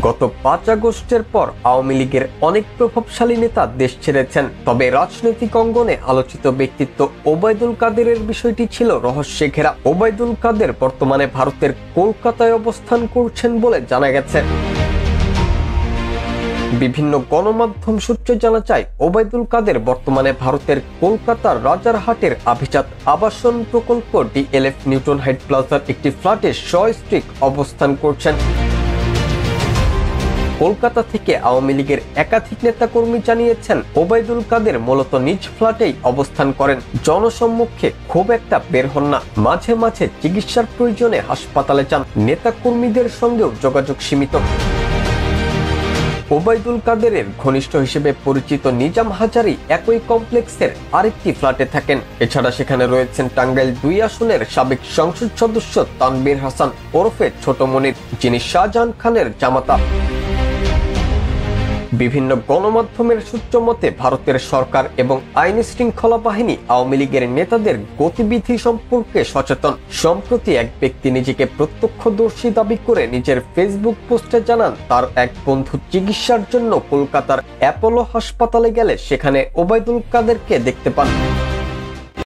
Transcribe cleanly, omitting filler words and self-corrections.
গত 5 আগস্টের পর আওয়ামী লীগের অনেক প্রভাবশালী নেতা দেশ ছেড়েছেন। তবে রাজনৈতিক অঙ্গনে আলোচিত ব্যক্তিত্ব ওবায়দুল কাদেরের বিষয়টি ছিল রহস্যে ঘেরা। ওবায়দুল কাদের বর্তমানে ভারতের কলকাতায় অবস্থান করছেন বলে জানা গেছে। বিভিন্ন গণমাধ্যম সূত্রে জানা যায়, ওবায়দুল কাদের বর্তমানে ভারতের কলকাতার রাজারহাটের আভিজাত আবাসন প্রকল্প ডিএলএফ নিউটন হাইট প্লাজার একটি ফ্ল্যাটে সস্ত্রীক অবস্থান করছেন। কলকাতা থেকে আওয়ামী লীগের একাধিক নেতাকর্মী জানিয়েছেন, ওবায়দুল কাদের মূলত নিজ ফ্ল্যাটেই অবস্থান করেন। জনসম্মুখে খুব একটা বের হন না। মাঝে মাঝে চিকিৎসার প্রয়োজনে হাসপাতালে যান। নেতাকর্মীদের সঙ্গেও যোগাযোগ সীমিত। ওবায়দুল কাদেরের ঘনিষ্ঠ হিসেবে পরিচিত নিজাম হাজারী একই কমপ্লেক্সের আরেকটি ফ্ল্যাটে থাকেন। এছাড়া সেখানে রয়েছেন টাঙ্গাইল 2 আসনের সাবেক সংসদ সদস্য তানভীর হাসান ওরফে ছোট মনির, যিনি শাহজাহান খানের জামাতা। বিভিন্ন গণমাধ্যমের সূত্র মতে, ভারতের সরকার এবং আইন শৃঙ্খলা বাহিনী আওয়ামী লীগের নেতাদের গতিবিধি সম্পর্কে সচেতন। সম্প্রতি এক ব্যক্তি নিজেকে প্রত্যক্ষদর্শী দাবি করে নিজের ফেসবুক পোস্টে জানান, তার এক বন্ধু চিকিৎসার জন্য কলকাতার অ্যাপোলো হাসপাতালে গেলে সেখানে ওবায়দুল কাদেরকে দেখতে পান।